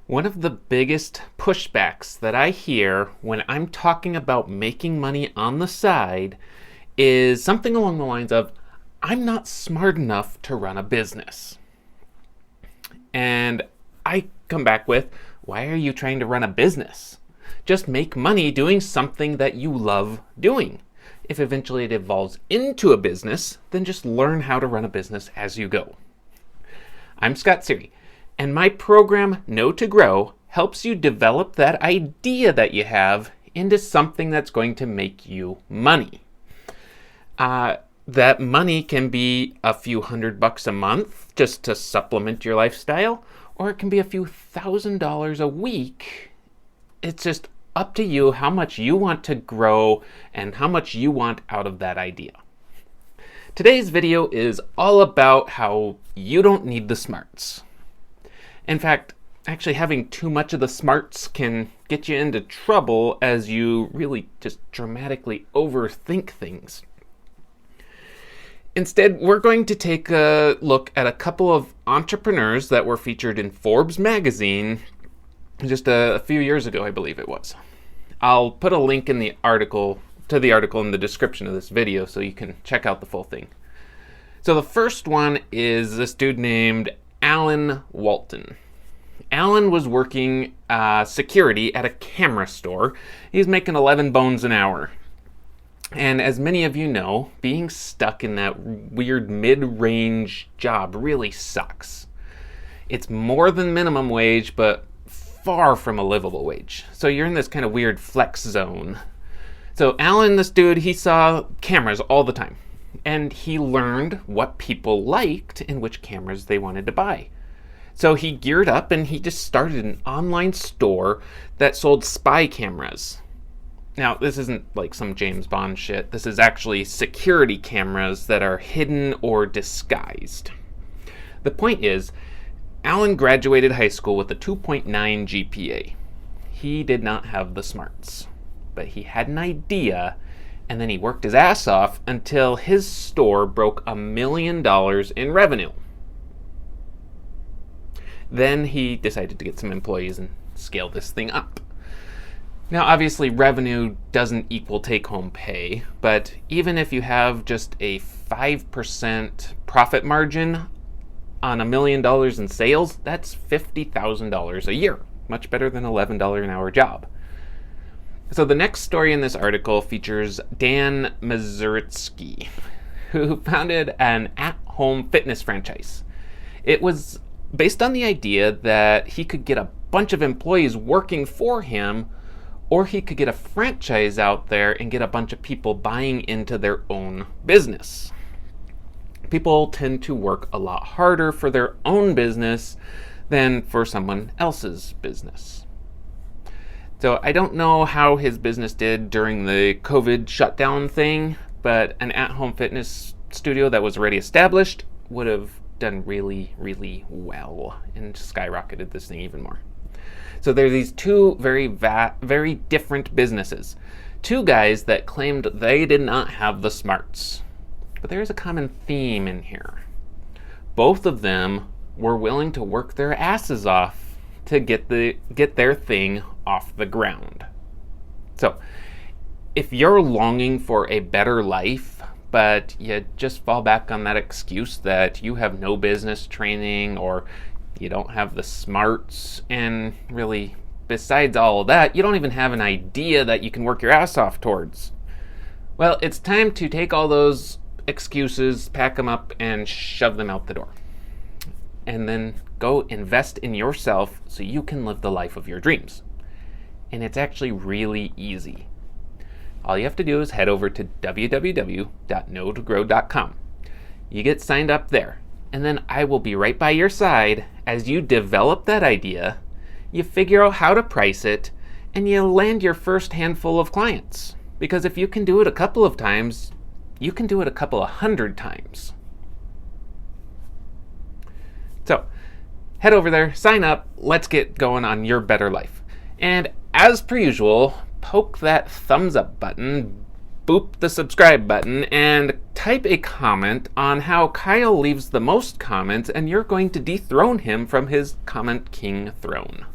One of the biggest pushbacks that I hear when I'm talking about making money on the side is something along the lines of, I'm not smart enough to run a business. And I come back with, why are you trying to run a business? Just make money doing something that you love doing. If eventually it evolves into a business, then just learn how to run a business as you go. I'm Scott Sery, and my program, Know to Grow, helps you develop that idea that you have into something that's going to make you money. That money can be a few $100 a month just to supplement your lifestyle, or it can be a few $1,000s a week. It's just up to you how much you want to grow and how much you want out of that idea. Today's video is all about how you don't need the smarts. In fact, actually having too much of the smarts can get you into trouble as you really just dramatically overthink things. Instead, we're going to take a look at a couple of entrepreneurs that were featured in Forbes magazine just a few years ago, I believe it was. I'll put a link in the article in the description of this video so you can check out the full thing. So the first one is this dude named Alan Walton. Alan was working security at a camera store. He's making 11 bones an hour. And as many of you know, being stuck in that weird mid-range job really sucks. It's more than minimum wage, but far from a livable wage. So you're in this kind of weird flex zone. So Alan, this dude, he saw cameras all the time. And he learned what people liked and which cameras they wanted to buy. So he geared up and he just started an online store that sold spy cameras. Now, this isn't like some James Bond shit. This is actually security cameras that are hidden or disguised. The point is, Alan graduated high school with a 2.9 GPA. He did not have the smarts, but he had an idea, and then he worked his ass off until his store broke $1 million in revenue. Then he decided to get some employees and scale this thing up. Now, obviously, revenue doesn't equal take-home pay, but even if you have just a 5% profit margin on $1 million in sales, that's $50,000 a year. Much better than an $11 an hour job. So the next story in this article features Dan Mazuritsky, who founded an at-home fitness franchise. It was based on the idea that he could get a bunch of employees working for him, or he could get a franchise out there and get a bunch of people buying into their own business. People tend to work a lot harder for their own business than for someone else's business. So I don't know how his business did during the COVID shutdown thing, but an at-home fitness studio that was already established would have done really, really well and skyrocketed this thing even more. So there are these two very different businesses. Two guys that claimed they did not have the smarts. But there is a common theme in here. Both of them were willing to work their asses off to get their thing off the ground. So if you're longing for a better life, but you just fall back on that excuse that you have no business training or you don't have the smarts, and really, besides all of that, you don't even have an idea that you can work your ass off towards. Well, it's time to take all those excuses, pack them up, and shove them out the door. And then go invest in yourself so you can live the life of your dreams. And it's actually really easy. All you have to do is head over to www.knowtogrow.com. You get signed up there. And then I will be right by your side as you develop that idea, you figure out how to price it, and you land your first handful of clients. Because if you can do it a couple of times, you can do it a couple of 100 times. So, head over there, sign up, let's get going on your better life. And as per usual, poke that thumbs up button, boop the subscribe button, and type a comment on how Kyle leaves the most comments, and you're going to dethrone him from his comment king throne.